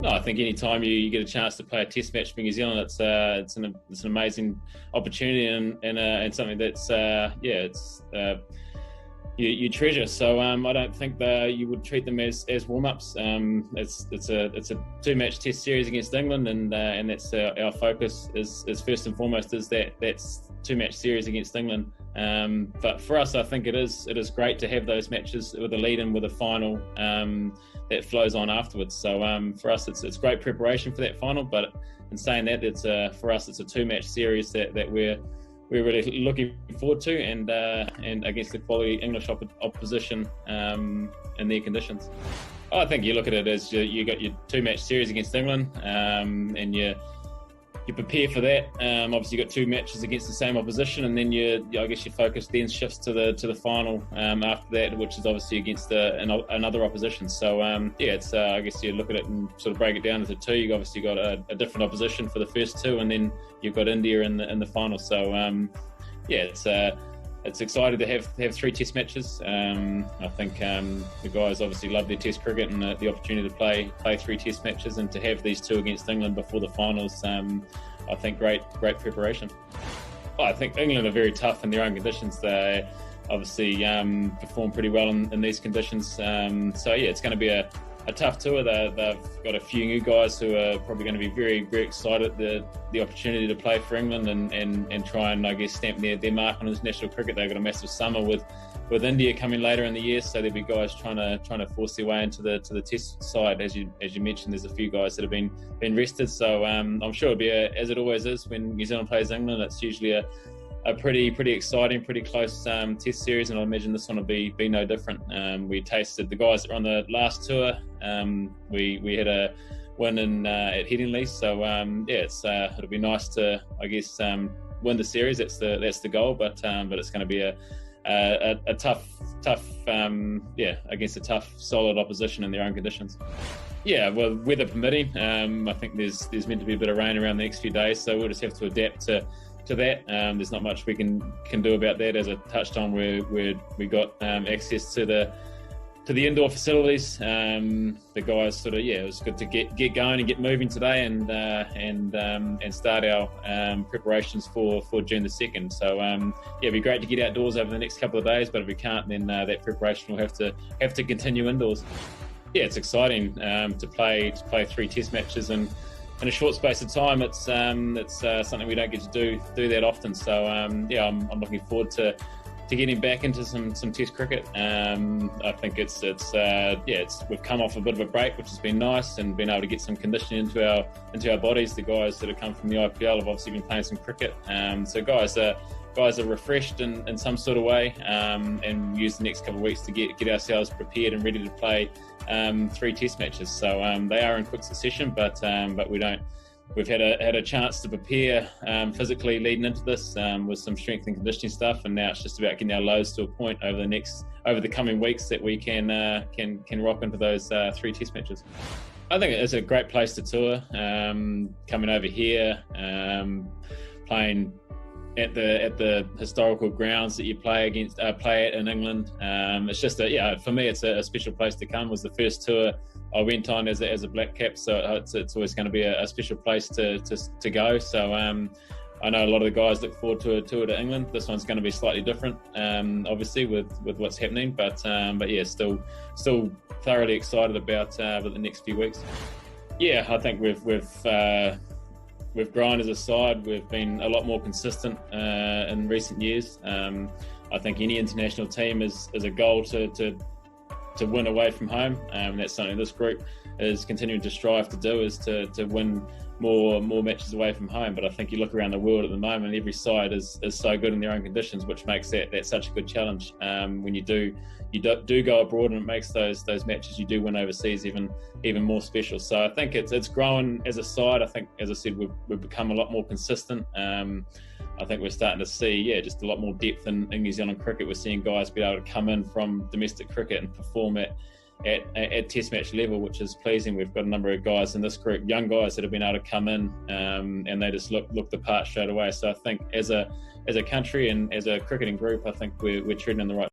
No, I think any time you get a chance to play a Test match for New Zealand, it's an amazing opportunity and something that's you treasure. So I don't think that you would treat them as warm-ups. It's a two-match Test series against England, and that's our focus is first and foremost is that's two-match series against England. But for us, I think it is great to have those matches with a lead-in with a final that flows on afterwards. So for us, it's great preparation for that final. But in saying that, for us it's a two-match series that we're really looking forward to, and against the quality English opposition in their conditions. I think you look at it as you got your two-match series against England, and you prepare for that. Obviously, you got two matches against the same opposition, and then I guess your focus then shifts to the final after that, which is obviously against another opposition. So it's I guess you look at it and sort of break it down into two. You've obviously got a different opposition for the first two, and then you've got India in the final. So it's exciting to have three Test matches. I think the guys obviously love their Test cricket and the opportunity to play three Test matches, and to have these two against England before the finals. I think great preparation. I think England are very tough in their own conditions. They obviously perform pretty well in these conditions. So it's going to be a tough tour. They've got a few new guys who are probably going to be very, very excited the opportunity to play for England and try and, I guess, stamp their mark on international cricket. They've got a massive summer with India coming later in the year, so there'll be guys trying to force their way into the Test side. As you mentioned, there's a few guys that have been rested, so I'm sure it'll be as it always is when New Zealand plays England. It's usually a pretty exciting, pretty close Test series, and I imagine this one will be no different. We tasted the guys that were on the last tour. We had a win at Headingley, so it'll be nice to, I guess, win the series. That's the goal, but it's going to be a tough against a tough, solid opposition in their own conditions. Yeah, well, weather permitting, I think there's meant to be a bit of rain around the next few days, so we'll just have to adapt to that. There's not much we can do about that. As I touched on, we got access to the indoor facilities. The guys it was good to get going and get moving today, and start our preparations for June the 2nd. So it'd be great to get outdoors over the next couple of days, but if we can't, then that preparation will have to continue indoors. Yeah, it's exciting to play three Test matches in a short space of time. It's something we don't get to do that often. So I'm looking forward to getting back into some Test cricket. I think we've come off a bit of a break, which has been nice, and been able to get some conditioning into our bodies. The guys that have come from the IPL have obviously been playing some cricket. So guys are refreshed in some sort of way, and use the next couple of weeks to get ourselves prepared and ready to play three Test matches. So they are in quick succession, but we've had a chance to prepare physically leading into this with some strength and conditioning stuff, and now it's just about getting our loads to a point over the coming weeks that we can rock into those three Test matches. I think it's a great place to tour. Coming over here, playing at the historical grounds that you play at in England. It's just for me, it's a special place to come. It was the first tour I went on as a black cap, so it's always going to be a special place to go. So I know a lot of the guys look forward to a tour to England. This one's going to be slightly different, obviously with what's happening, but still thoroughly excited about the next few weeks. Yeah, I think we've grown as a side. We've been a lot more consistent in recent years. I think any international team is a goal to win away from home, and that's something this group is continuing to strive to do, is to win more matches away from home. But I think you look around the world at the moment, every side is so good in their own conditions, which makes that such a good challenge. When you do go abroad, and it makes those matches you do win overseas even more special. So I think it's grown as a side. I think, as I said, we've become a lot more consistent. I think we're starting to see just a lot more depth in New Zealand cricket. We're seeing guys be able to come in from domestic cricket and perform at Test match level, which is pleasing. We've got a number of guys in this group, young guys, that have been able to come in and they just look the part straight away. So I think as a country and as a cricketing group, I think we're treading in the right